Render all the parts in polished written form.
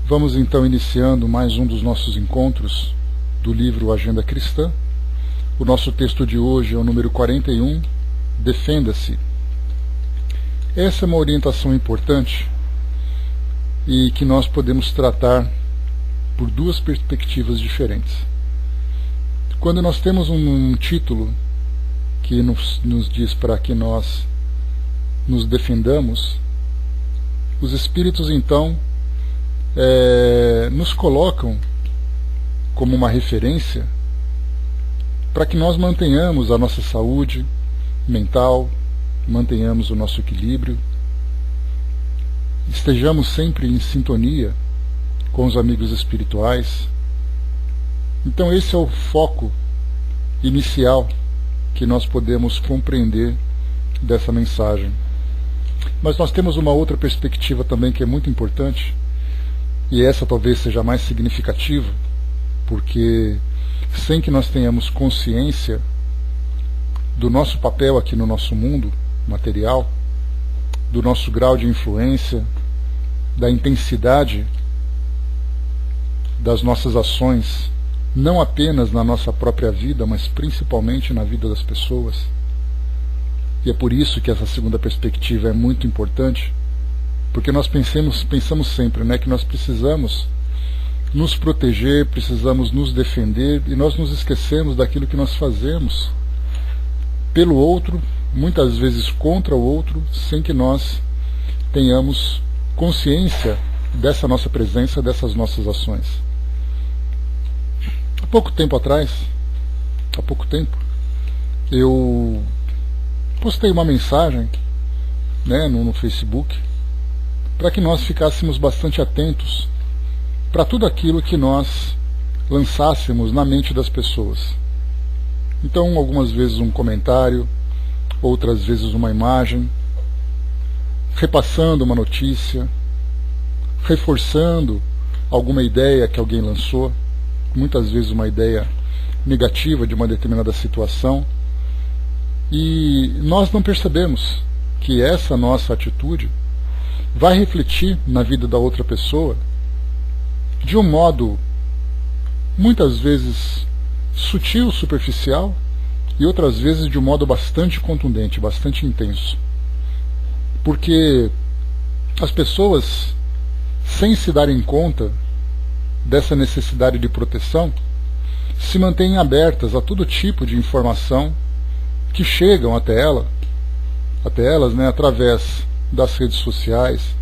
Vamos então iniciando mais um dos nossos encontros do livro Agenda Cristã. O nosso texto de hoje é o número 41, Defenda-se. Essa é uma orientação importante e que nós podemos tratar por duas perspectivas diferentes. Quando nós temos um título que nos diz para que nós nos defendamos, os Espíritos então nos colocam como uma referência para que nós mantenhamos a nossa saúde mental, mantenhamos o nosso equilíbrio, estejamos sempre em sintonia com os amigos espirituais. Então esse é o foco inicial que nós podemos compreender dessa mensagem. Mas nós temos uma outra perspectiva também que é muito importante, e essa talvez seja mais significativa, porque sem que nós tenhamos consciência do nosso papel aqui no nosso mundo material, do nosso grau de influência, da intensidade das nossas ações, não apenas na nossa própria vida, mas principalmente na vida das pessoas. E é por isso que essa segunda perspectiva é muito importante, porque nós pensamos sempre, que nós precisamos nos proteger, precisamos nos defender, e nós nos esquecemos daquilo que nós fazemos pelo outro, muitas vezes contra o outro, sem que nós tenhamos consciência dessa nossa presença, dessas nossas ações. Há pouco tempo, eu postei uma mensagem no Facebook para que nós ficássemos bastante atentos para tudo aquilo que nós lançássemos na mente das pessoas. Então, algumas vezes um comentário, outras vezes uma imagem, repassando uma notícia, reforçando alguma ideia que alguém lançou, muitas vezes uma ideia negativa de uma determinada situação, e nós não percebemos que essa nossa atitude vai refletir na vida da outra pessoa de um modo muitas vezes sutil, superficial, e outras vezes de um modo bastante contundente, bastante intenso. Porque as pessoas, sem se darem conta dessa necessidade de proteção, se mantêm abertas a todo tipo de informação que chegam até elas, através das redes sociais,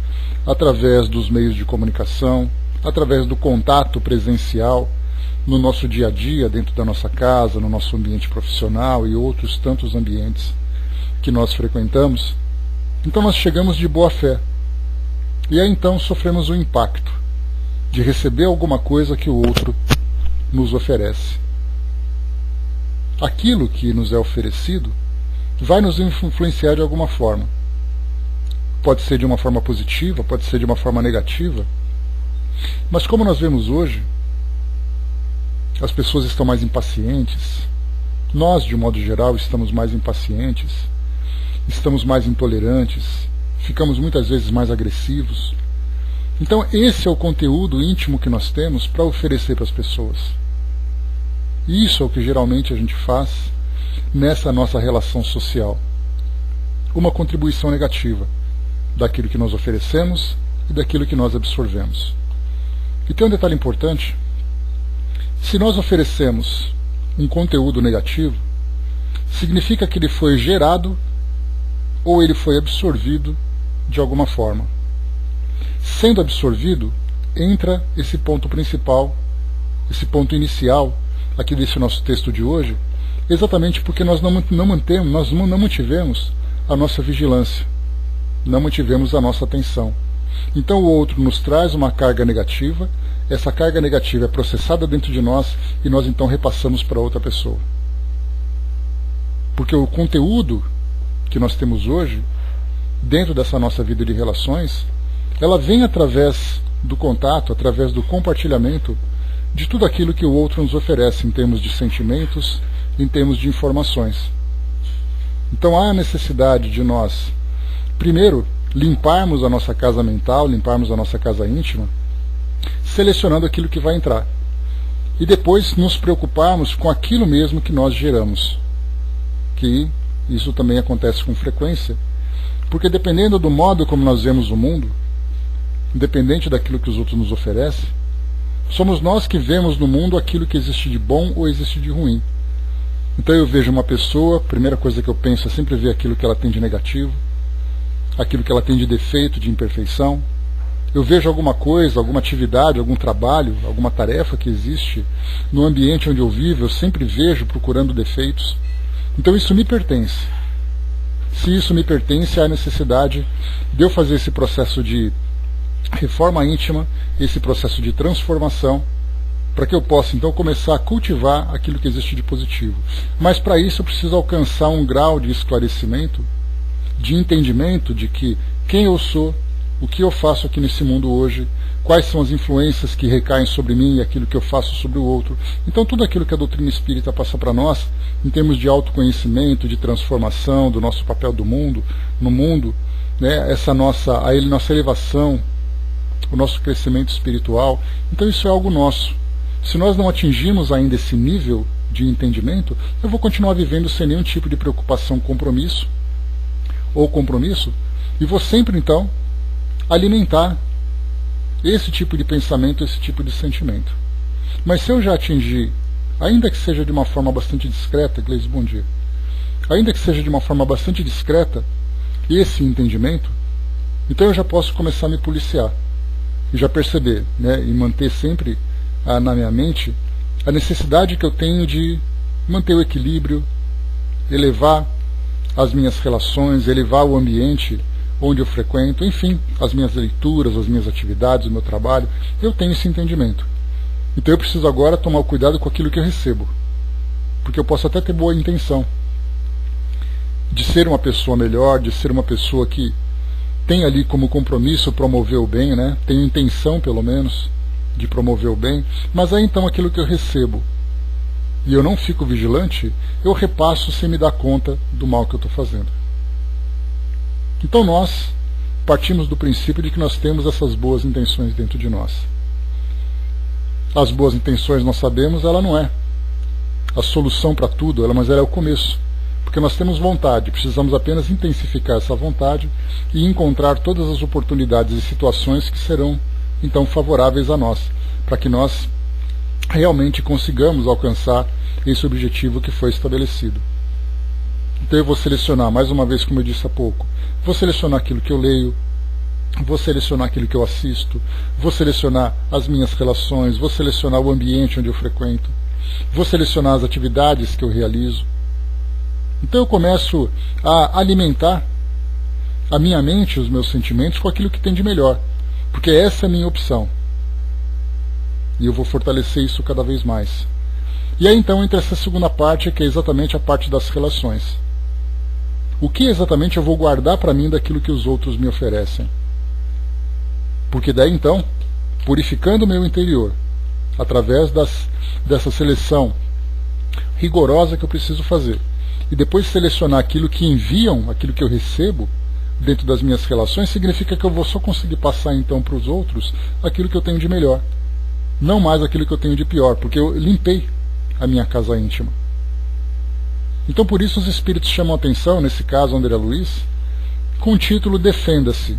através dos meios de comunicação, através do contato presencial no nosso dia a dia, dentro da nossa casa, no nosso ambiente profissional e outros tantos ambientes que nós frequentamos. Então nós chegamos de boa fé, e aí então sofremos o impacto de receber alguma coisa que o outro nos oferece. Aquilo que nos é oferecido vai nos influenciar de alguma forma. Pode ser de uma forma positiva, pode ser de uma forma negativa, mas como nós vemos hoje, as pessoas estão mais impacientes, nós de modo geral estamos mais impacientes, estamos mais intolerantes, ficamos muitas vezes mais agressivos. Então esse é o conteúdo íntimo que nós temos para oferecer para as pessoas. Isso é o que geralmente a gente faz nessa nossa relação social. Uma contribuição negativa daquilo que nós oferecemos e daquilo que nós absorvemos. E tem um detalhe importante: se nós oferecemos um conteúdo negativo, significa que ele foi gerado ou ele foi absorvido de alguma forma. Sendo absorvido, entra esse ponto principal, esse ponto inicial aqui desse nosso texto de hoje, exatamente porque nós não mantivemos a nossa vigilância, não mantivemos a nossa atenção. Então o outro nos traz uma carga negativa, essa carga negativa é processada dentro de nós e nós então repassamos para outra pessoa. Porque o conteúdo que nós temos hoje, dentro dessa nossa vida de relações, ela vem através do contato, através do compartilhamento de tudo aquilo que o outro nos oferece em termos de sentimentos, em termos de informações. Então há a necessidade de nós, primeiro, limparmos a nossa casa mental, limparmos a nossa casa íntima, selecionando aquilo que vai entrar. E depois nos preocuparmos com aquilo mesmo que nós geramos. Que isso também acontece com frequência, porque dependendo do modo como nós vemos o mundo, independente daquilo que os outros nos oferecem, somos nós que vemos no mundo aquilo que existe de bom ou existe de ruim. Então eu vejo uma pessoa, a primeira coisa que eu penso é sempre ver aquilo que ela tem de negativo, aquilo que ela tem de defeito, de imperfeição. Eu vejo alguma coisa, alguma atividade, algum trabalho, alguma tarefa que existe no ambiente onde eu vivo, eu sempre vejo procurando defeitos. Então isso me pertence. Se isso me pertence, há necessidade de eu fazer esse processo de reforma íntima, esse processo de transformação, para que eu possa então começar a cultivar aquilo que existe de positivo. Mas para isso eu preciso alcançar um grau de esclarecimento, de entendimento de que quem eu sou, o que eu faço aqui nesse mundo hoje, quais são as influências que recaem sobre mim e aquilo que eu faço sobre o outro. Então tudo aquilo que a doutrina espírita passa para nós, em termos de autoconhecimento, de transformação, do nosso papel do mundo, no mundo, né, essa nossa elevação, o nosso crescimento espiritual, então isso é algo nosso. Se nós não atingirmos ainda esse nível de entendimento, eu vou continuar vivendo sem nenhum tipo de preocupação, compromisso, e vou sempre então alimentar esse tipo de pensamento, esse tipo de sentimento. Mas se eu já atingir, ainda que seja de uma forma bastante discreta, Gleice, bom dia, ainda que seja de uma forma bastante discreta, esse entendimento, então eu já posso começar a me policiar, e já perceber, né, e manter sempre na minha mente a necessidade que eu tenho de manter o equilíbrio, elevar as minhas relações, elevar o ambiente onde eu frequento, enfim, as minhas leituras, as minhas atividades, o meu trabalho, eu tenho esse entendimento. Então eu preciso agora tomar cuidado com aquilo que eu recebo, porque eu posso até ter boa intenção de ser uma pessoa melhor, de ser uma pessoa que tem ali como compromisso promover o bem, né? Tenho intenção pelo menos de promover o bem, mas aí então aquilo que eu recebo e eu não fico vigilante, eu repasso sem me dar conta do mal que eu estou fazendo. Então nós partimos do princípio de que nós temos essas boas intenções dentro de nós. As boas intenções, nós sabemos, ela não é a solução para tudo, mas ela é o começo. Porque nós temos vontade, precisamos apenas intensificar essa vontade e encontrar todas as oportunidades e situações que serão então favoráveis a nós, para que nós realmente consigamos alcançar esse objetivo que foi estabelecido. Então eu vou selecionar, mais uma vez, como eu disse há pouco, vou selecionar aquilo que eu leio, vou selecionar aquilo que eu assisto, vou selecionar as minhas relações, vou selecionar o ambiente onde eu frequento, vou selecionar as atividades que eu realizo. Então eu começo a alimentar a minha mente, os meus sentimentos, com aquilo que tem de melhor, porque essa é a minha opção. E eu vou fortalecer isso cada vez mais. E aí então entra essa segunda parte, que é exatamente a parte das relações. O que exatamente eu vou guardar para mim daquilo que os outros me oferecem? Porque daí então, purificando o meu interior, através dessa seleção rigorosa que eu preciso fazer, e depois selecionar aquilo que enviam, aquilo que eu recebo dentro das minhas relações, significa que eu vou só conseguir passar então para os outros aquilo que eu tenho de melhor, não mais aquilo que eu tenho de pior, porque eu limpei a minha casa íntima. Então por isso os espíritos chamam a atenção, nesse caso André Luiz, com o título Defenda-se.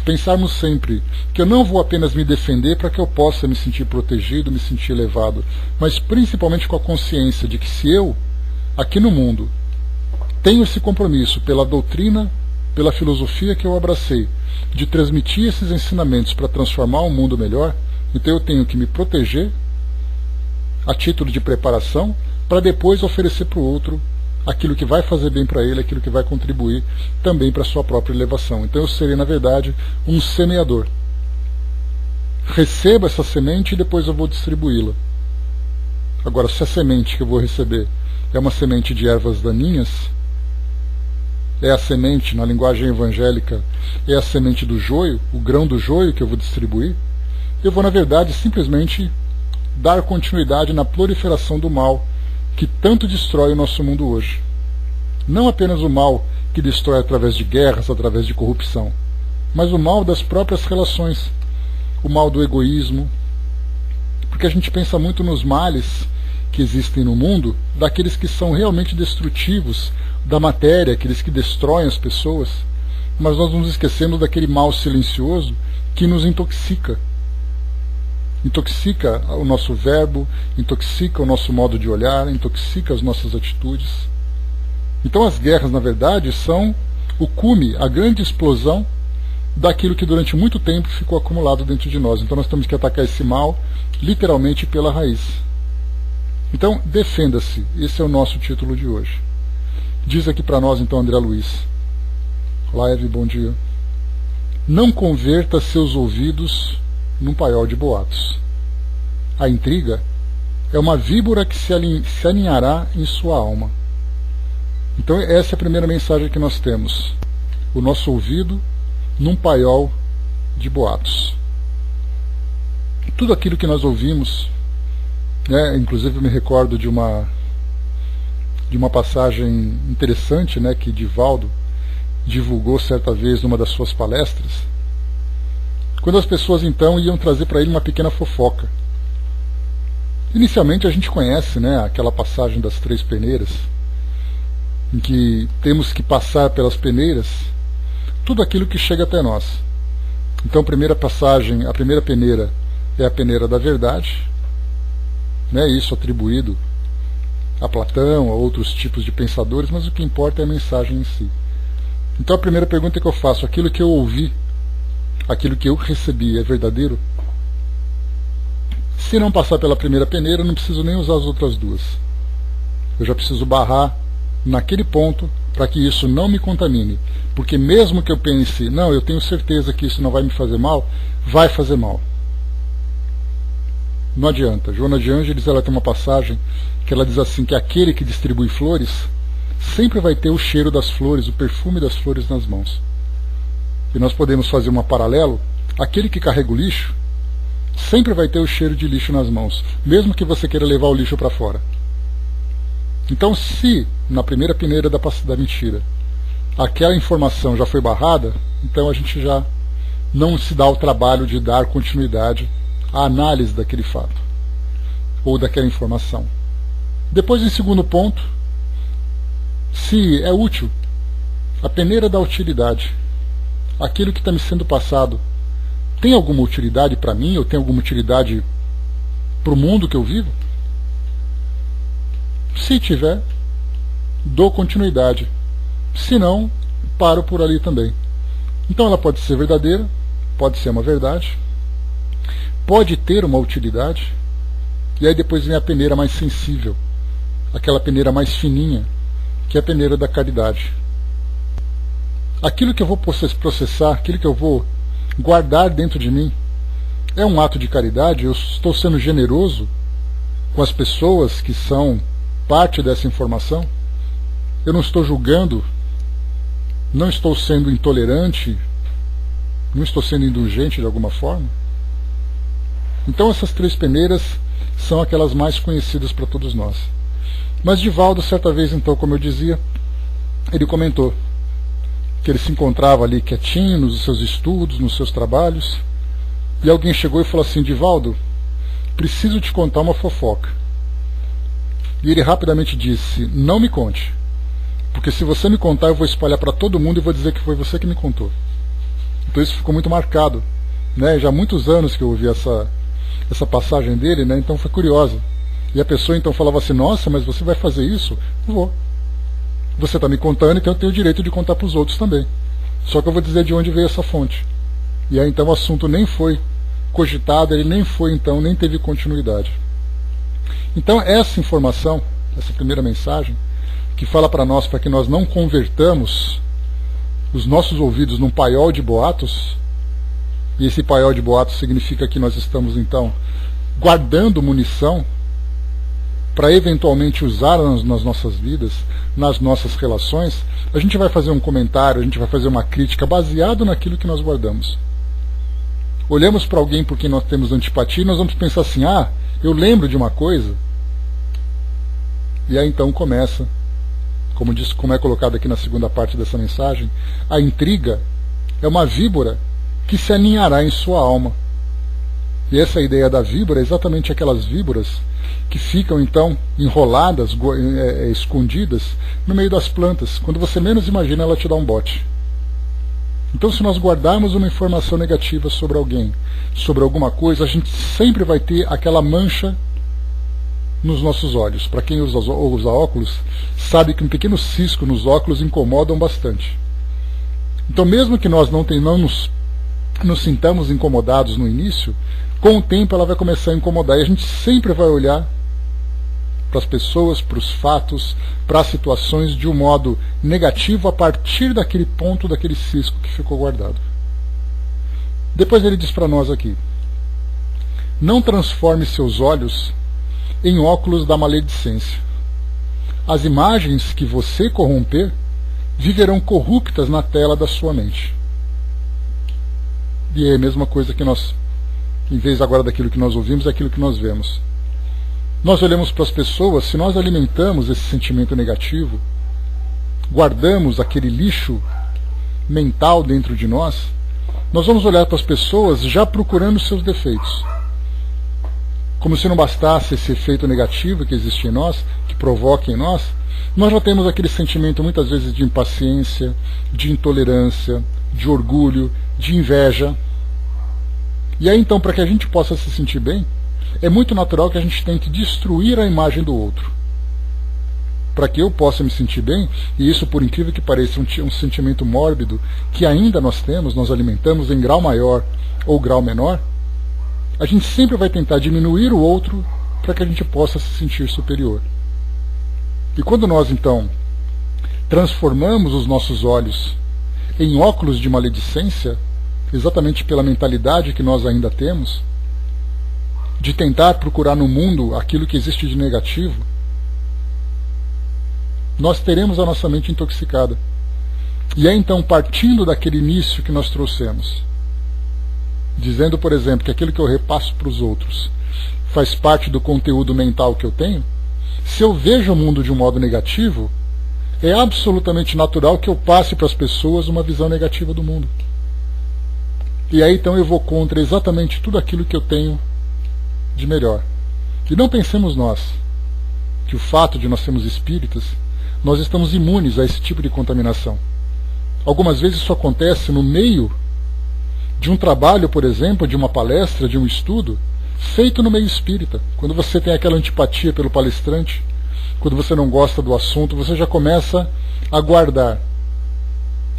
Pensarmos sempre que eu não vou apenas me defender para que eu possa me sentir protegido, me sentir elevado, mas principalmente com a consciência de que se eu, aqui no mundo, tenho esse compromisso pela doutrina, pela filosofia que eu abracei, de transmitir esses ensinamentos para transformar um mundo melhor, então eu tenho que me proteger a título de preparação, para depois oferecer para o outro aquilo que vai fazer bem para ele, aquilo que vai contribuir também para a sua própria elevação. Então eu serei, na verdade, um semeador. Receba essa semente e depois eu vou distribuí-la. Agora, se a semente que eu vou receber é uma semente de ervas daninhas, é a semente, na linguagem evangélica, é a semente do joio, o grão do joio que eu vou distribuir, eu vou, na verdade, simplesmente dar continuidade na proliferação do mal que tanto destrói o nosso mundo hoje. Não apenas o mal que destrói através de guerras, através de corrupção, mas o mal das próprias relações. o mal do egoísmo, porque a gente pensa muito nos males que existem no mundo, daqueles que são realmente destrutivos da matéria, aqueles que destroem as pessoas, mas nós nos esquecemos daquele mal silencioso que nos intoxica. Intoxica o nosso verbo, intoxica o nosso modo de olhar, intoxica as nossas atitudes. Então as guerras, na verdade, são o cume, a grande explosão daquilo que durante muito tempo ficou acumulado dentro de nós. Então nós temos que atacar esse mal literalmente pela raiz. Então defenda-se, esse é o nosso título de hoje. Diz aqui para nós então André Luiz. Olá, Eve, bom dia. Não converta seus ouvidos num paiol de boatos. A intriga é uma víbora que se aninhará em sua alma. Então essa é a primeira mensagem que nós temos. O nosso ouvido num paiol de boatos. Tudo aquilo que nós ouvimos, né, inclusive eu me recordo de uma passagem interessante, né, que Divaldo divulgou certa vez numa das suas palestras, quando as pessoas então iam trazer para ele uma pequena fofoca. Inicialmente a gente conhece, né, aquela passagem das 3 peneiras, em que temos que passar pelas peneiras tudo aquilo que chega até nós. Então a primeira passagem, a primeira peneira é a peneira da verdade, né, isso atribuído a Platão, a outros tipos de pensadores, mas o que importa é a mensagem em si. Então a primeira pergunta que eu faço, aquilo que eu ouvi, aquilo que eu recebi é verdadeiro? Se não passar pela primeira peneira, eu não preciso nem usar as outras duas. Eu já preciso barrar naquele ponto para que isso não me contamine. Porque mesmo que eu pense, não, eu tenho certeza que isso não vai me fazer mal, vai fazer mal. Não adianta. Joana de Ângeles, ela tem uma passagem que ela diz assim, que aquele que distribui flores sempre vai ter o cheiro das flores, o perfume das flores nas mãos. E nós podemos fazer um paralelo, aquele que carrega o lixo sempre vai ter o cheiro de lixo nas mãos, mesmo que você queira levar o lixo para fora. Então, se na primeira peneira da mentira aquela informação já foi barrada, então a gente já não se dá o trabalho de dar continuidade à análise daquele fato ou daquela informação. Depois, em segundo ponto, se é útil, a peneira da utilidade, aquilo que está me sendo passado, tem alguma utilidade para mim, ou tem alguma utilidade para o mundo que eu vivo? Se tiver, dou continuidade. Se não, paro por ali também. Então ela pode ser verdadeira, pode ser uma verdade, pode ter uma utilidade, e aí depois vem a peneira mais sensível, aquela peneira mais fininha, que é a peneira da caridade. Aquilo que eu vou processar, aquilo que eu vou guardar dentro de mim, é um ato de caridade, eu estou sendo generoso com as pessoas que são parte dessa informação, eu não estou julgando, não estou sendo intolerante, não estou sendo indulgente de alguma forma. Então essas 3 peneiras são aquelas mais conhecidas para todos nós. Mas Divaldo, certa vez, então, como eu dizia, ele comentou que ele se encontrava ali quietinho nos seus estudos, nos seus trabalhos, e alguém chegou e falou assim, Divaldo, preciso te contar uma fofoca. E ele rapidamente disse, não me conte, porque se você me contar eu vou espalhar para todo mundo e vou dizer que foi você que me contou. Então isso ficou muito marcado, né? Já há muitos anos que eu ouvi essa passagem dele, né? Então foi curiosa. E a pessoa então falava assim, nossa, mas você vai fazer isso? Vou. Você está me contando, então eu tenho o direito de contar para os outros também. Só que eu vou dizer de onde veio essa fonte. E aí então o assunto nem foi cogitado, ele nem foi então, nem teve continuidade. Então essa informação, essa primeira mensagem, que fala para nós, para que nós não convertamos os nossos ouvidos num paiol de boatos, e esse paiol de boatos significa que nós estamos então guardando munição para eventualmente usar nas nossas vidas, nas nossas relações, a gente vai fazer um comentário, a gente vai fazer uma crítica baseado naquilo que nós guardamos. Olhamos para alguém por quem nós temos antipatia e nós vamos pensar assim, ah, eu lembro de uma coisa, e aí então começa, como é colocado aqui na segunda parte dessa mensagem, a intriga é uma víbora que se aninhará em sua alma. E essa ideia da víbora é exatamente aquelas víboras que ficam então enroladas, escondidas no meio das plantas. Quando você menos imagina, ela te dá um bote. Então, se nós guardarmos uma informação negativa sobre alguém, sobre alguma coisa, a gente sempre vai ter aquela mancha nos nossos olhos. Para quem usa óculos, sabe que um pequeno cisco nos óculos incomodam bastante. Então, mesmo que nós não nos sintamos incomodados no início, com o tempo ela vai começar a incomodar, e a gente sempre vai olhar para as pessoas, para os fatos, para as situações de um modo negativo a partir daquele ponto, daquele cisco que ficou guardado. Depois ele diz para nós aqui: não transforme seus olhos em óculos da maledicência. As imagens que você corromper viverão corruptas na tela da sua mente. E é a mesma coisa que nós, em vez agora daquilo que nós ouvimos, é aquilo que nós vemos. Nós olhamos para as pessoas, se nós alimentamos esse sentimento negativo, guardamos aquele lixo mental dentro de nós, nós vamos olhar para as pessoas já procurando seus defeitos. Como se não bastasse esse efeito negativo que existe em nós, que provoca em nós, nós já temos aquele sentimento muitas vezes de impaciência, de intolerância, de orgulho, de inveja. E aí então, para que a gente possa se sentir bem, é muito natural que a gente tente destruir a imagem do outro. Para que eu possa me sentir bem, e isso, por incrível que pareça, um sentimento mórbido que ainda nós temos, nós alimentamos em grau maior ou grau menor, a gente sempre vai tentar diminuir o outro para que a gente possa se sentir superior. E quando nós, então, transformamos os nossos olhos em óculos de maledicência, exatamente pela mentalidade que nós ainda temos, de tentar procurar no mundo aquilo que existe de negativo, nós teremos a nossa mente intoxicada. E é então, partindo daquele início que nós trouxemos, dizendo, por exemplo, que aquilo que eu repasso para os outros faz parte do conteúdo mental que eu tenho, se eu vejo o mundo de um modo negativo, é absolutamente natural que eu passe para as pessoas uma visão negativa do mundo. E aí então eu vou contra exatamente tudo aquilo que eu tenho de melhor. E não pensemos nós que o fato de nós sermos espíritas, nós estamos imunes a esse tipo de contaminação. Algumas vezes isso acontece no meio de um trabalho, por exemplo, de uma palestra, de um estudo, feito no meio espírita. Quando você tem aquela antipatia pelo palestrante, quando você não gosta do assunto, você já começa a guardar,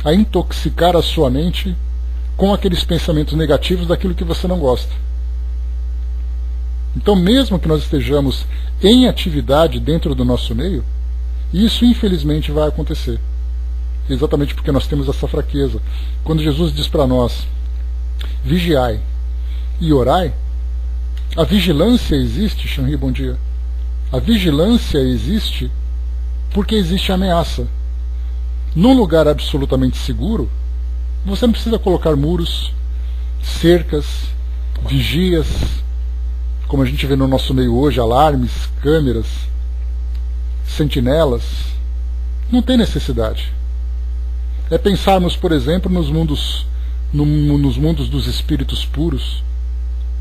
a intoxicar a sua mente com aqueles pensamentos negativos daquilo que você não gosta. Então, mesmo que nós estejamos em atividade dentro do nosso meio, isso infelizmente vai acontecer. Exatamente porque nós temos essa fraqueza. Quando Jesus diz para nós: vigiai e orai, a vigilância existe, Shanri, bom dia. A vigilância existe porque existe ameaça. Num lugar absolutamente seguro, você não precisa colocar muros, cercas, vigias, como a gente vê no nosso meio hoje, alarmes, câmeras, sentinelas. Não tem necessidade. É pensarmos, por exemplo, nos mundos dos espíritos puros.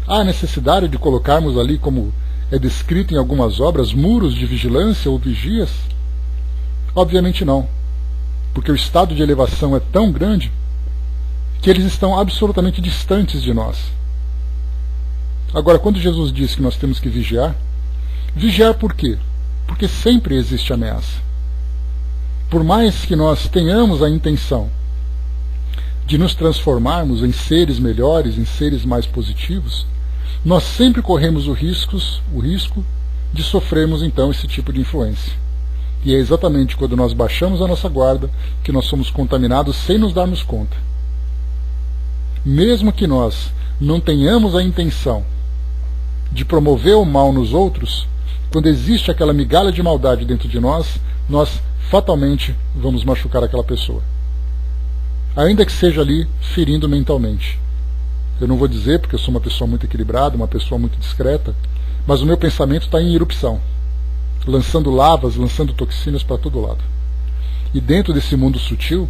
Há necessidade de colocarmos ali, como é descrito em algumas obras, muros de vigilância ou vigias? Obviamente não, porque o estado de elevação é tão grande que eles estão absolutamente distantes de nós. Agora, quando Jesus diz que nós temos que vigiar por quê? Porque sempre existe ameaça. Por mais que nós tenhamos a intenção de nos transformarmos em seres melhores, em seres mais positivos, nós sempre corremos o risco de sofrermos então esse tipo de influência. E é exatamente quando nós baixamos a nossa guarda que nós somos contaminados sem nos darmos conta. Mesmo que nós não tenhamos a intenção de promover o mal nos outros, quando existe aquela migalha de maldade dentro de nós, nós fatalmente vamos machucar aquela pessoa. Ainda que seja ali ferindo mentalmente. Eu não vou dizer, porque eu sou uma pessoa muito equilibrada, uma pessoa muito discreta, mas o meu pensamento está em erupção, lançando lavas, lançando toxinas para todo lado. E dentro desse mundo sutil,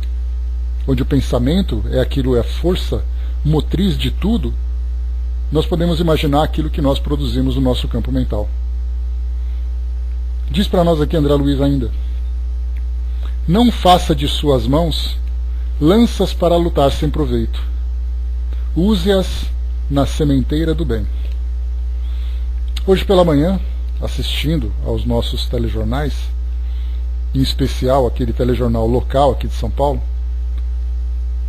onde o pensamento é a força motriz de tudo, nós podemos imaginar aquilo que nós produzimos no nosso campo mental. Diz para nós aqui André Luiz ainda: não faça de suas mãos lanças para lutar sem proveito. Use-as na sementeira do bem. Hoje pela manhã, assistindo aos nossos telejornais, em especial aquele telejornal local aqui de São Paulo,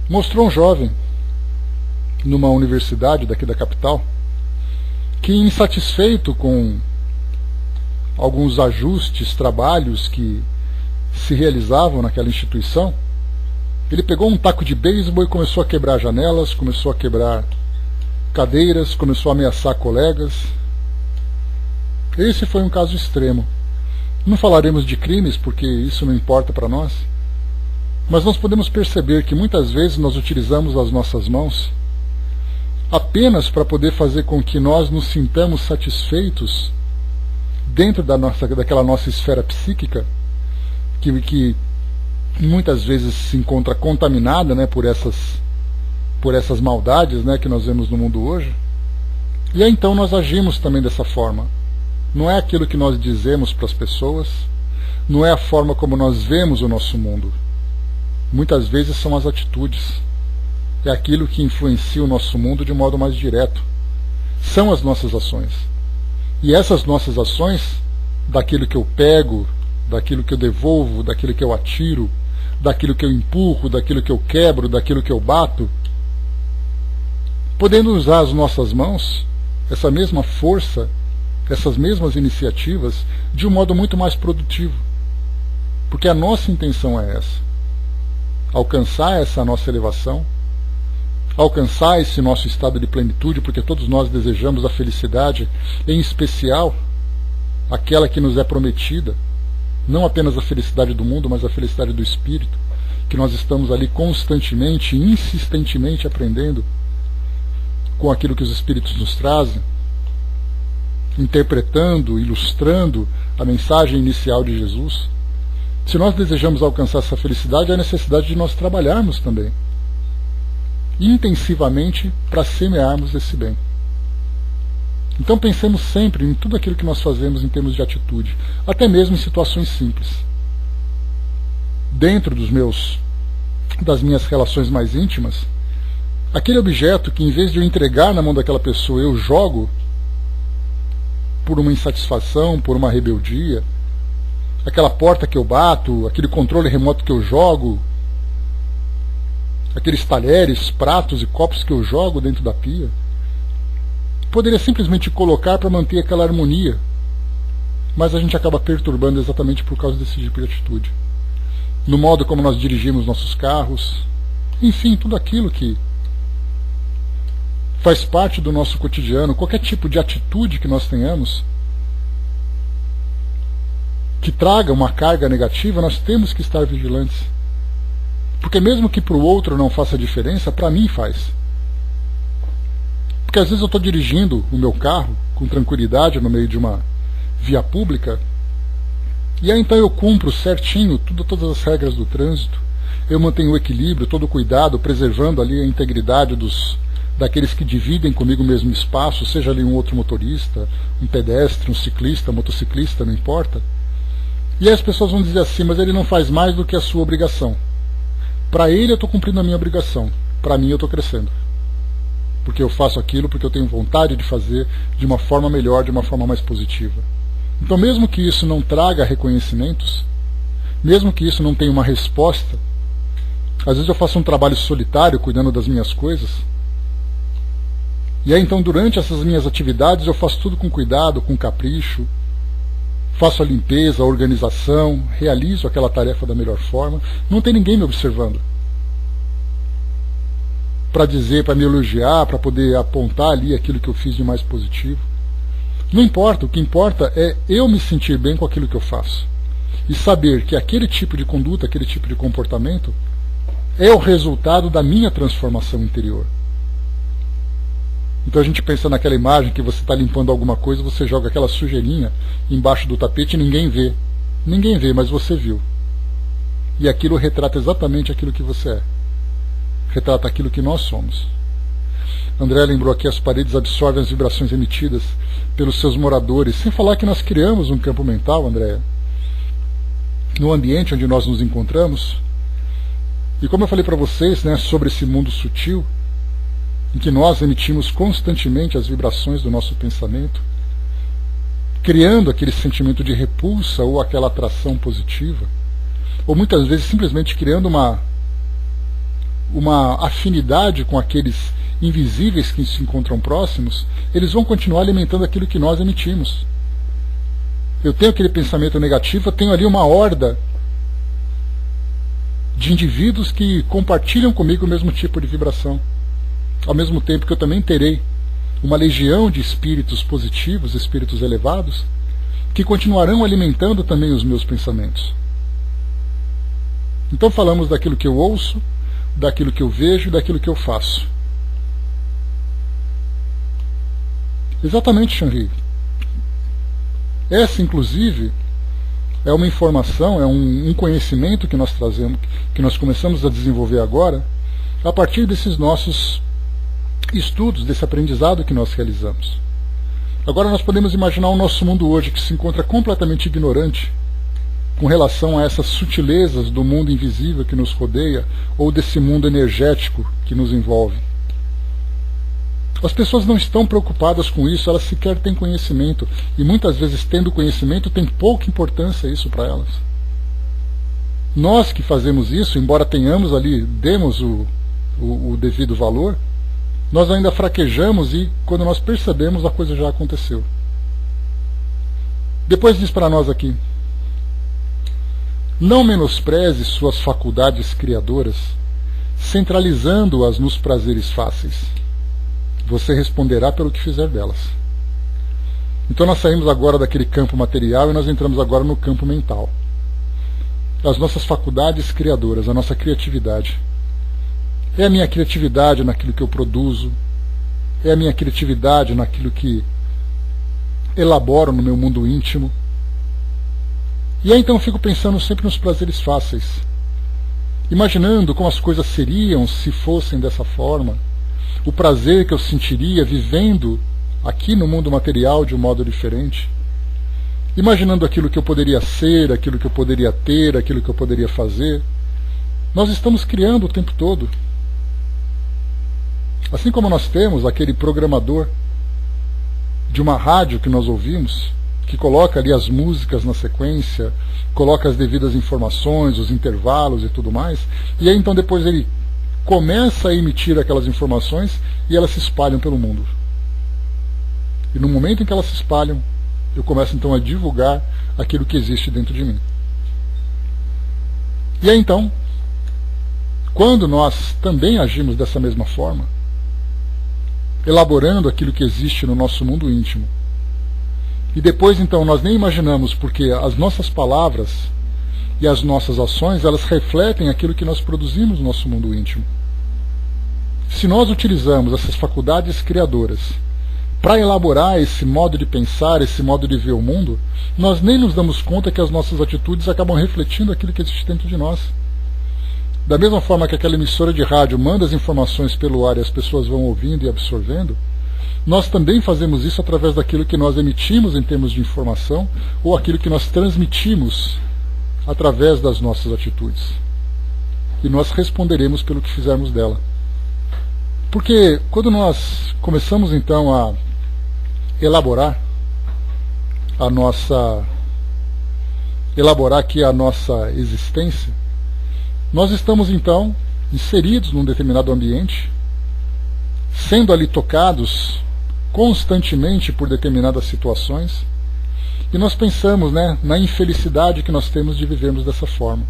mostrou um jovem numa universidade daqui da capital que, insatisfeito com alguns ajustes, trabalhos que se realizavam naquela instituição, ele pegou um taco de beisebol e começou a quebrar janelas, começou a quebrar cadeiras, começou a ameaçar colegas. Esse foi um caso extremo. Não falaremos de crimes, porque isso não importa para nós, mas nós podemos perceber que muitas vezes nós utilizamos as nossas mãos apenas para poder fazer com que nós nos sintamos satisfeitos dentro daquela nossa esfera psíquica, que muitas vezes se encontra contaminada, né, por essas maldades, né, que nós vemos no mundo hoje. E aí então nós agimos também dessa forma. Não é aquilo que nós dizemos para as pessoas, não é a forma como nós vemos o nosso mundo. Muitas vezes são as atitudes. É aquilo que influencia o nosso mundo de modo mais direto. São as nossas ações. E essas nossas ações, daquilo que eu pego, daquilo que eu devolvo, daquilo que eu atiro, daquilo que eu empurro, daquilo que eu quebro, daquilo que eu bato, podendo usar as nossas mãos, essa mesma força, essas mesmas iniciativas, de um modo muito mais produtivo. Porque a nossa intenção é essa: alcançar essa nossa elevação, alcançar esse nosso estado de plenitude, porque todos nós desejamos a felicidade, em especial aquela que nos é prometida, não apenas a felicidade do mundo, mas a felicidade do espírito, que nós estamos ali constantemente, insistentemente aprendendo com aquilo que os espíritos nos trazem, interpretando, ilustrando a mensagem inicial de Jesus. Se nós desejamos alcançar essa felicidade, há necessidade de nós trabalharmos também intensivamente para semearmos esse bem. Então pensemos sempre em tudo aquilo que nós fazemos em termos de atitude, até mesmo em situações simples. Dentro das minhas relações mais íntimas, aquele objeto que, em vez de eu entregar na mão daquela pessoa, eu jogo por uma insatisfação, por uma rebeldia, aquela porta que eu bato, aquele controle remoto que eu jogo, aqueles talheres, pratos e copos que eu jogo dentro da pia, poderia simplesmente colocar para manter aquela harmonia, mas a gente acaba perturbando exatamente por causa desse tipo de atitude. No modo como nós dirigimos nossos carros, enfim, tudo aquilo que faz parte do nosso cotidiano, qualquer tipo de atitude que nós tenhamos que traga uma carga negativa, nós temos que estar vigilantes. Porque mesmo que para o outro não faça diferença, para mim faz. Porque às vezes eu estou dirigindo o meu carro com tranquilidade no meio de uma via pública, e aí então eu cumpro certinho todas as regras do trânsito, eu mantenho o equilíbrio, todo o cuidado, preservando ali a integridade daqueles que dividem comigo o mesmo espaço, seja ali um outro motorista, um pedestre, um ciclista, um motociclista, não importa. E aí as pessoas vão dizer assim: mas ele não faz mais do que a sua obrigação. Para ele eu estou cumprindo a minha obrigação, para mim eu estou crescendo. Porque eu faço aquilo porque eu tenho vontade de fazer de uma forma melhor, de uma forma mais positiva. Então mesmo que isso não traga reconhecimentos, mesmo que isso não tenha uma resposta, às vezes eu faço um trabalho solitário cuidando das minhas coisas, e aí então durante essas minhas atividades eu faço tudo com cuidado, com capricho, faço a limpeza, a organização, realizo aquela tarefa da melhor forma, não tem ninguém me observando para dizer, para me elogiar, para poder apontar ali aquilo que eu fiz de mais positivo. Não importa, o que importa é eu me sentir bem com aquilo que eu faço e saber que aquele tipo de conduta, aquele tipo de comportamento é o resultado da minha transformação interior. Então a gente pensa naquela imagem que você está limpando alguma coisa, você joga aquela sujeirinha embaixo do tapete e ninguém vê. Ninguém vê, mas você viu. E aquilo retrata exatamente aquilo que você é. Retrata aquilo que nós somos. André lembrou aqui, as paredes absorvem as vibrações emitidas pelos seus moradores, sem falar que nós criamos um campo mental, André, no ambiente onde nós nos encontramos. E como eu falei para vocês, né, sobre esse mundo sutil, em que nós emitimos constantemente as vibrações do nosso pensamento, criando aquele sentimento de repulsa ou aquela atração positiva, ou muitas vezes simplesmente criando uma afinidade com aqueles invisíveis que se encontram próximos, eles vão continuar alimentando aquilo que nós emitimos. Eu tenho aquele pensamento negativo, eu tenho ali uma horda de indivíduos que compartilham comigo o mesmo tipo de vibração, ao mesmo tempo que eu também terei uma legião de espíritos positivos, espíritos elevados, que continuarão alimentando também os meus pensamentos. Então falamos daquilo que eu ouço, daquilo que eu vejo e daquilo que eu faço. Exatamente, Henri. Essa, inclusive, é uma informação, é um conhecimento que nós trazemos, que nós começamos a desenvolver agora, a partir desses nossos estudos, desse aprendizado que nós realizamos. Agora nós podemos imaginar o nosso mundo hoje, que se encontra completamente ignorante com relação a essas sutilezas do mundo invisível que nos rodeia, ou desse mundo energético que nos envolve. As pessoas não estão preocupadas com isso, elas sequer têm conhecimento, e muitas vezes, tendo conhecimento, tem pouca importância isso para elas. Nós que fazemos isso, embora tenhamos ali, demos o devido valor, nós ainda fraquejamos e, quando nós percebemos, a coisa já aconteceu. Depois diz para nós aqui: não menospreze suas faculdades criadoras, centralizando-as nos prazeres fáceis. Você responderá pelo que fizer delas. Então nós saímos agora daquele campo material e nós entramos agora no campo mental. As nossas faculdades criadoras, a nossa criatividade. É a minha criatividade naquilo que eu produzo, é a minha criatividade naquilo que elaboro no meu mundo íntimo. E aí então eu fico pensando sempre nos prazeres fáceis, imaginando como as coisas seriam se fossem dessa forma, o prazer que eu sentiria vivendo aqui no mundo material de um modo diferente, imaginando aquilo que eu poderia ser, aquilo que eu poderia ter, aquilo que eu poderia fazer. Nós estamos criando o tempo todo. Assim como nós temos aquele programador de uma rádio que nós ouvimos, que coloca ali as músicas na sequência, coloca as devidas informações, os intervalos e tudo mais, e aí então depois ele começa a emitir aquelas informações e elas se espalham pelo mundo. E no momento em que elas se espalham, eu começo então a divulgar aquilo que existe dentro de mim. E aí então, quando nós também agimos dessa mesma forma, elaborando aquilo que existe no nosso mundo íntimo, e depois então nós nem imaginamos, porque as nossas palavras e as nossas ações, elas refletem aquilo que nós produzimos no nosso mundo íntimo. Se nós utilizamos essas faculdades criadoras para elaborar esse modo de pensar, esse modo de ver o mundo, nós nem nos damos conta que as nossas atitudes acabam refletindo aquilo que existe dentro de nós. Da mesma forma que aquela emissora de rádio manda as informações pelo ar e as pessoas vão ouvindo e absorvendo, nós também fazemos isso através daquilo que nós emitimos em termos de informação, ou aquilo que nós transmitimos através das nossas atitudes. E nós responderemos pelo que fizermos dela. Porque quando nós começamos então a elaborar aqui a nossa existência, nós estamos então inseridos num determinado ambiente, sendo ali tocados constantemente por determinadas situações, e nós pensamos, na infelicidade que nós temos de vivermos dessa forma.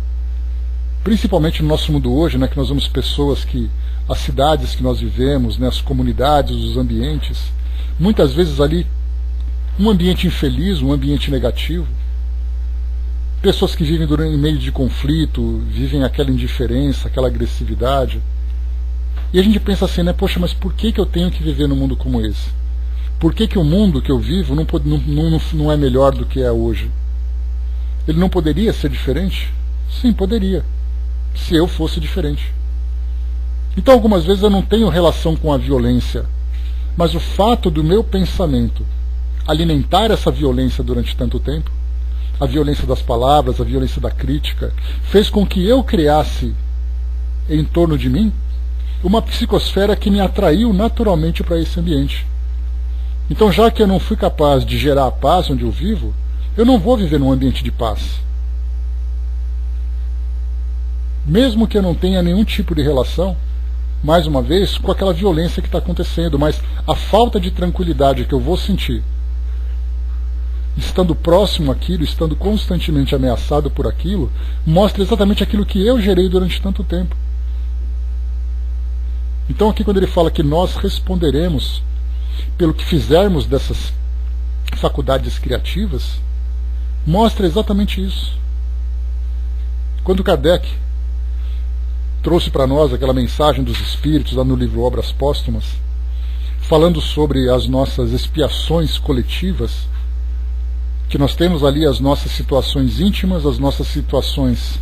Principalmente no nosso mundo hoje, que nós vemos pessoas que, as cidades que nós vivemos, as comunidades, os ambientes, muitas vezes ali um ambiente infeliz, um ambiente negativo, pessoas que vivem em meio de conflito, vivem aquela indiferença, aquela agressividade, e a gente pensa assim, poxa, mas por que eu tenho que viver num mundo como esse? Por que o mundo que eu vivo não é melhor do que é hoje? Ele não poderia ser diferente? Sim, poderia, se eu fosse diferente. Então algumas vezes eu não tenho relação com a violência mas o fato do meu pensamento alimentar essa violência durante tanto tempo, a violência das palavras, a violência da crítica, fez com que eu criasse em torno de mim uma psicosfera que me atraiu naturalmente para esse ambiente. Então, já que eu não fui capaz de gerar a paz onde eu vivo, eu não vou viver num ambiente de paz. Mesmo que eu não tenha nenhum tipo de relação, mais uma vez, com aquela violência que está acontecendo, mas a falta de tranquilidade que eu vou sentir, estando próximo àquilo, estando constantemente ameaçado por aquilo, mostra exatamente aquilo que eu gerei durante tanto tempo. Então aqui quando ele fala que nós responderemos pelo que fizermos dessas faculdades criativas, mostra exatamente isso. Quando Kardec trouxe para nós aquela mensagem dos Espíritos lá no livro Obras Póstumas, falando sobre as nossas expiações coletivas, que nós temos ali as nossas situações íntimas, as nossas situações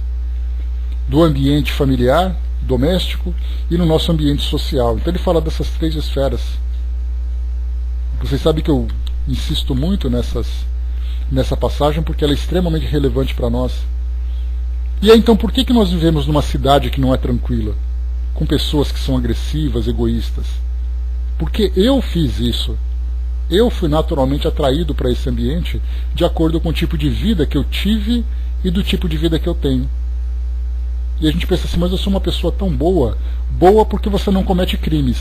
do ambiente familiar, doméstico e no nosso ambiente social. Então ele fala dessas 3 esferas. Vocês sabem que eu insisto muito nessa passagem porque ela é extremamente relevante para nós. E aí então por que nós vivemos numa cidade que não é tranquila? Com pessoas que são agressivas, egoístas? Porque eu fiz isso. Eu fui naturalmente atraído para esse ambiente de acordo com o tipo de vida que eu tive e do tipo de vida que eu tenho. E a gente pensa assim, mas eu sou uma pessoa tão boa. Boa porque você não comete crimes.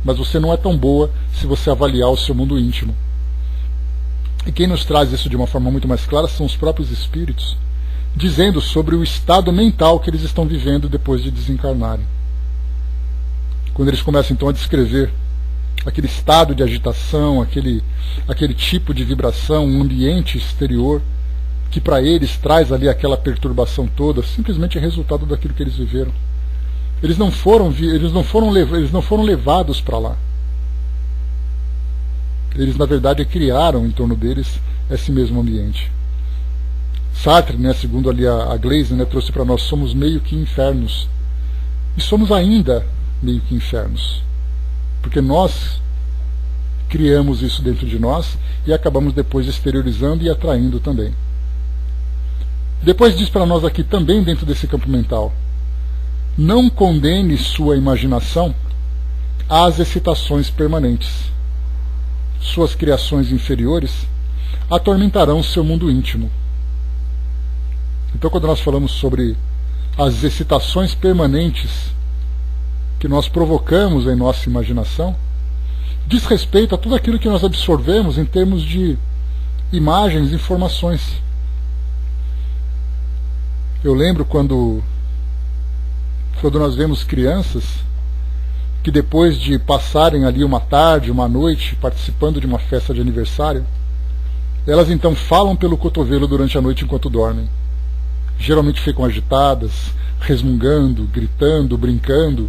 Mas você não é tão boa se você avaliar o seu mundo íntimo. E quem nos traz isso de uma forma muito mais clara são os próprios espíritos, dizendo sobre o estado mental que eles estão vivendo depois de desencarnarem. Quando eles começam então a descrever aquele estado de agitação, aquele tipo de vibração, um ambiente exterior que para eles traz ali aquela perturbação toda, simplesmente é resultado daquilo que eles viveram. Eles não foram levados para lá. Eles na verdade criaram em torno deles esse mesmo ambiente. Sartre, segundo ali a Glaser, trouxe para nós, somos meio que infernos. E somos ainda meio que infernos. Porque nós criamos isso dentro de nós e acabamos depois exteriorizando e atraindo também. Depois diz para nós aqui também dentro desse campo mental: não condene sua imaginação às excitações permanentes. Suas criações inferiores atormentarão seu mundo íntimo. Então quando nós falamos sobre as excitações permanentes que nós provocamos em nossa imaginação, diz respeito a tudo aquilo que nós absorvemos em termos de imagens, informações. Eu lembro quando nós vemos crianças que depois de passarem ali uma tarde, uma noite, participando de uma festa de aniversário, elas então falam pelo cotovelo durante a noite enquanto dormem. Geralmente ficam agitadas, resmungando, gritando, brincando,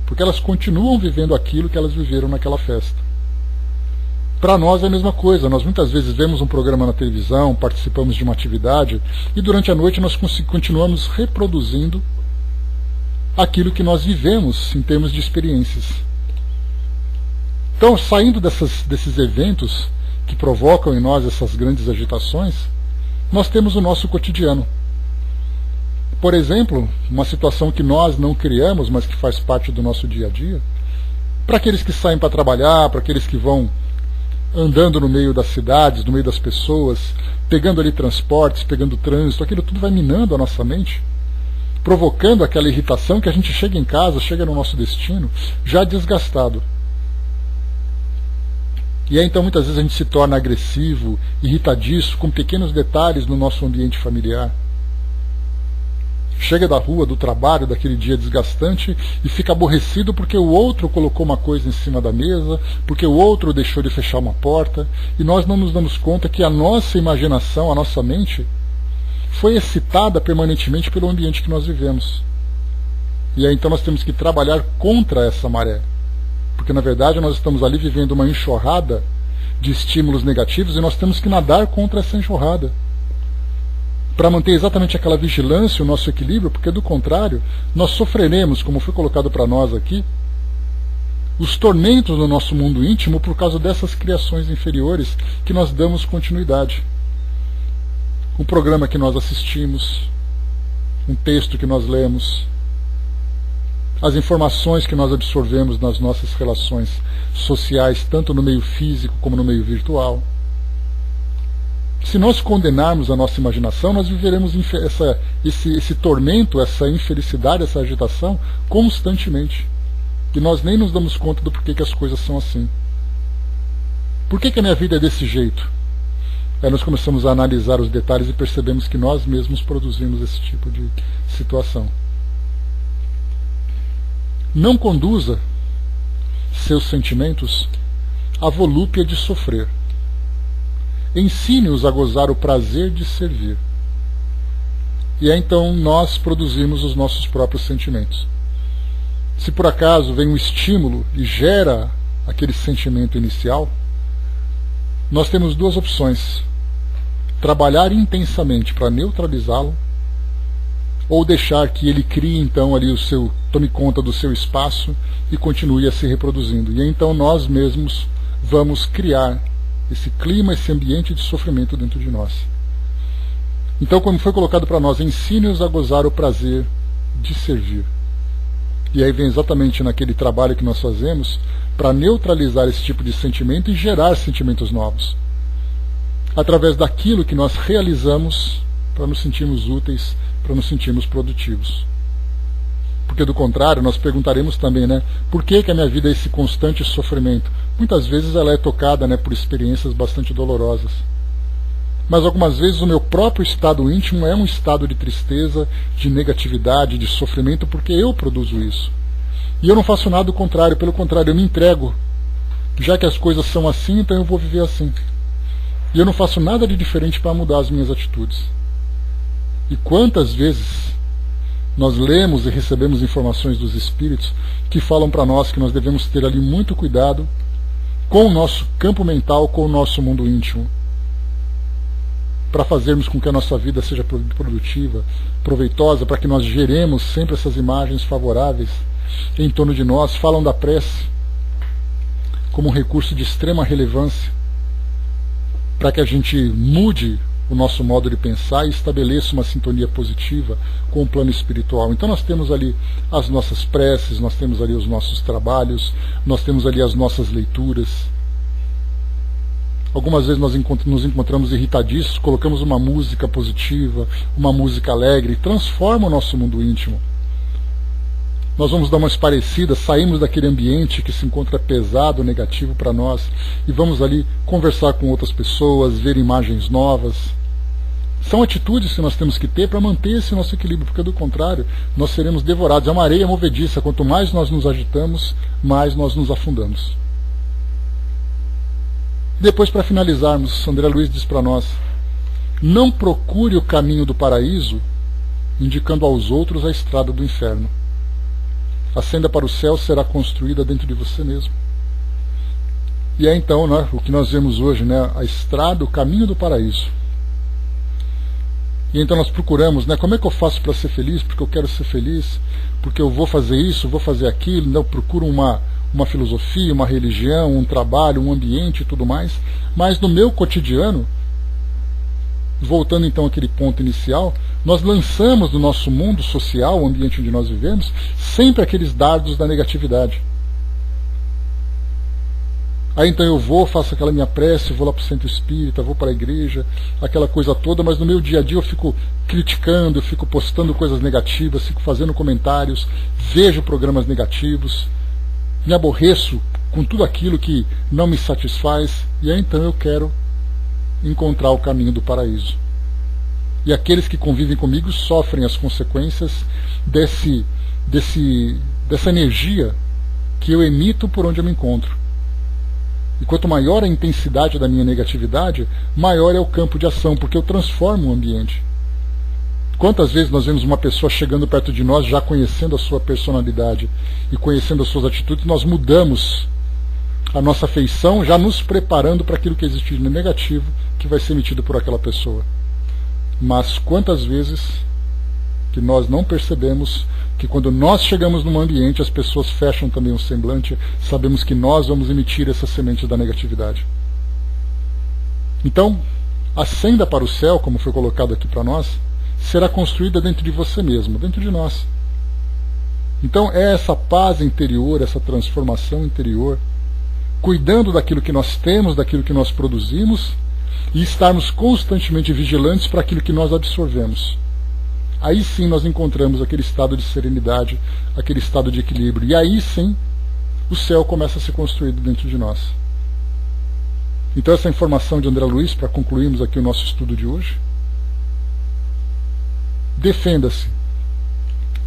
porque elas continuam vivendo aquilo que elas viveram naquela festa. Para nós é a mesma coisa, nós muitas vezes vemos um programa na televisão, participamos de uma atividade e durante a noite nós continuamos reproduzindo aquilo que nós vivemos em termos de experiências. Então, saindo desses eventos que provocam em nós essas grandes agitações, nós temos o nosso cotidiano. Por exemplo, uma situação que nós não criamos, mas que faz parte do nosso dia a dia, para aqueles que saem para trabalhar, para aqueles que vão andando no meio das cidades, no meio das pessoas, pegando ali transportes, pegando trânsito, aquilo tudo vai minando a nossa mente, provocando aquela irritação que a gente chega em casa, chega no nosso destino, já desgastado. E aí então muitas vezes a gente se torna agressivo, irritadiço, com pequenos detalhes no nosso ambiente familiar. Chega da rua, do trabalho, daquele dia desgastante e fica aborrecido porque o outro colocou uma coisa em cima da mesa, porque o outro deixou de fechar uma porta, e nós não nos damos conta que a nossa imaginação, a nossa mente, foi excitada permanentemente pelo ambiente que nós vivemos. E aí então nós temos que trabalhar contra essa maré, porque na verdade nós estamos ali vivendo uma enxurrada de estímulos negativos e nós temos que nadar contra essa enxurrada, para manter exatamente aquela vigilância, o nosso equilíbrio, porque do contrário, nós sofreremos, como foi colocado para nós aqui, os tormentos no nosso mundo íntimo por causa dessas criações inferiores que nós damos continuidade. Um programa que nós assistimos, um texto que nós lemos, as informações que nós absorvemos nas nossas relações sociais, tanto no meio físico como no meio virtual. Se nós condenarmos a nossa imaginação, nós viveremos esse tormento, essa infelicidade, essa agitação constantemente. E nós nem nos damos conta do porquê que as coisas são assim. Por que a minha vida é desse jeito? Aí nós começamos a analisar os detalhes e percebemos que nós mesmos produzimos esse tipo de situação. Não conduza seus sentimentos à volúpia de sofrer. Ensine-os a gozar o prazer de servir. E aí então nós produzimos os nossos próprios sentimentos. Se por acaso vem um estímulo e gera aquele sentimento inicial, nós temos duas opções: trabalhar intensamente para neutralizá-lo, ou deixar que ele crie então ali tome conta do seu espaço e continue a se reproduzindo. E então nós mesmos vamos criar esse clima, esse ambiente de sofrimento dentro de nós. Então, como foi colocado para nós, ensine-os a gozar o prazer de servir. E aí vem exatamente naquele trabalho que nós fazemos para neutralizar esse tipo de sentimento e gerar sentimentos novos, através daquilo que nós realizamos para nos sentirmos úteis, para nos sentirmos produtivos. Porque do contrário, nós perguntaremos também, por que a minha vida é esse constante sofrimento? Muitas vezes ela é tocada, por experiências bastante dolorosas. Mas algumas vezes o meu próprio estado íntimo é um estado de tristeza, de negatividade, de sofrimento, porque eu produzo isso. E eu não faço nada do contrário, pelo contrário, eu me entrego. Já que as coisas são assim, então eu vou viver assim. E eu não faço nada de diferente para mudar as minhas atitudes. E quantas vezes nós lemos e recebemos informações dos espíritos que falam para nós que nós devemos ter ali muito cuidado com o nosso campo mental, com o nosso mundo íntimo, para fazermos com que a nossa vida seja produtiva, proveitosa, para que nós geremos sempre essas imagens favoráveis em torno de nós. Falam da prece como um recurso de extrema relevância para que a gente mude o nosso modo de pensar e estabeleça uma sintonia positiva com o plano espiritual. Então nós temos ali as nossas preces, nós temos ali os nossos trabalhos, nós temos ali as nossas leituras. Algumas vezes nós nos encontramos irritadiços, colocamos uma música positiva, uma música alegre, transforma o nosso mundo íntimo. Nós vamos dar uma esparecida, saímos daquele ambiente que se encontra pesado, negativo para nós, e vamos ali conversar com outras pessoas, ver imagens novas. São atitudes que nós temos que ter para manter esse nosso equilíbrio, porque do contrário, nós seremos devorados. É uma areia movediça, quanto mais nós nos agitamos, mais nós nos afundamos. Depois, para finalizarmos, André Luiz diz para nós: não procure o caminho do paraíso, indicando aos outros a estrada do inferno. A senda para o céu será construída dentro de você mesmo. E é então o que nós vemos hoje, a estrada, o caminho do paraíso. E então nós procuramos, como é que eu faço para ser feliz? Porque eu quero ser feliz, porque eu vou fazer isso, vou fazer aquilo. Eu procuro uma filosofia, uma religião, um trabalho, um ambiente e tudo mais. Mas no meu cotidiano, voltando então àquele ponto inicial, nós lançamos no nosso mundo social, o ambiente onde nós vivemos, sempre aqueles dardos da negatividade. Aí então eu faço aquela minha prece, vou lá para o centro espírita, vou para a igreja, aquela coisa toda, mas no meu dia a dia eu fico criticando, eu fico postando coisas negativas, fico fazendo comentários, vejo programas negativos, me aborreço com tudo aquilo que não me satisfaz, e aí então eu quero encontrar o caminho do paraíso. E aqueles que convivem comigo sofrem as consequências dessa energia que eu emito por onde eu me encontro. E quanto maior a intensidade da minha negatividade, maior é o campo de ação, porque eu transformo o ambiente. Quantas vezes nós vemos uma pessoa chegando perto de nós, já conhecendo a sua personalidade e conhecendo as suas atitudes, nós mudamos a nossa feição, já nos preparando para aquilo que existe de negativo que vai ser emitido por aquela pessoa. Mas quantas vezes que nós não percebemos, que quando nós chegamos num ambiente, as pessoas fecham também o semblante, sabemos que nós vamos emitir essa semente da negatividade. Então, a senda para o céu, como foi colocado aqui para nós, será construída dentro de você mesmo, dentro de nós. Então é essa paz interior, essa transformação interior, cuidando daquilo que nós temos, daquilo que nós produzimos, e estarmos constantemente vigilantes para aquilo que nós absorvemos. Aí sim nós encontramos aquele estado de serenidade, aquele estado de equilíbrio, e aí sim o céu começa a ser construído dentro de nós. Então essa informação de André Luiz, para concluirmos aqui o nosso estudo de hoje. Defenda-se.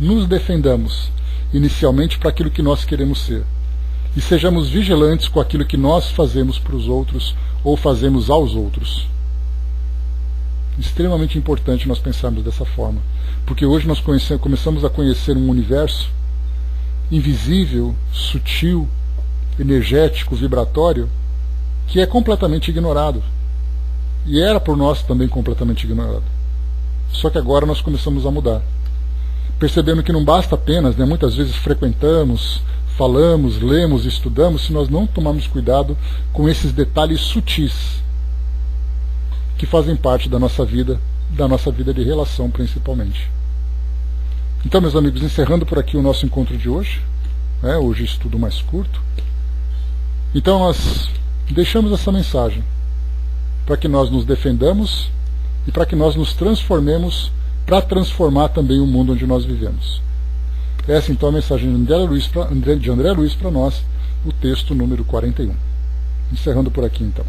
Nos defendamos inicialmente para aquilo que nós queremos ser. E sejamos vigilantes com aquilo que nós fazemos para os outros ou fazemos aos outros. Extremamente importante nós pensarmos dessa forma. Porque hoje nós começamos a conhecer um universo invisível, sutil, energético, vibratório, que é completamente ignorado. E era por nós também completamente ignorado. Só que agora nós começamos a mudar. Percebendo que não basta apenas, muitas vezes frequentamos, falamos, lemos, estudamos, se nós não tomarmos cuidado com esses detalhes sutis que fazem parte da nossa vida de relação principalmente. Então, meus amigos, encerrando por aqui o nosso encontro de hoje, hoje estudo mais curto, então nós deixamos essa mensagem para que nós nos defendamos e para que nós nos transformemos para transformar também o mundo onde nós vivemos. Essa então é a mensagem de André Luiz para nós, o texto número 41. Encerrando por aqui então.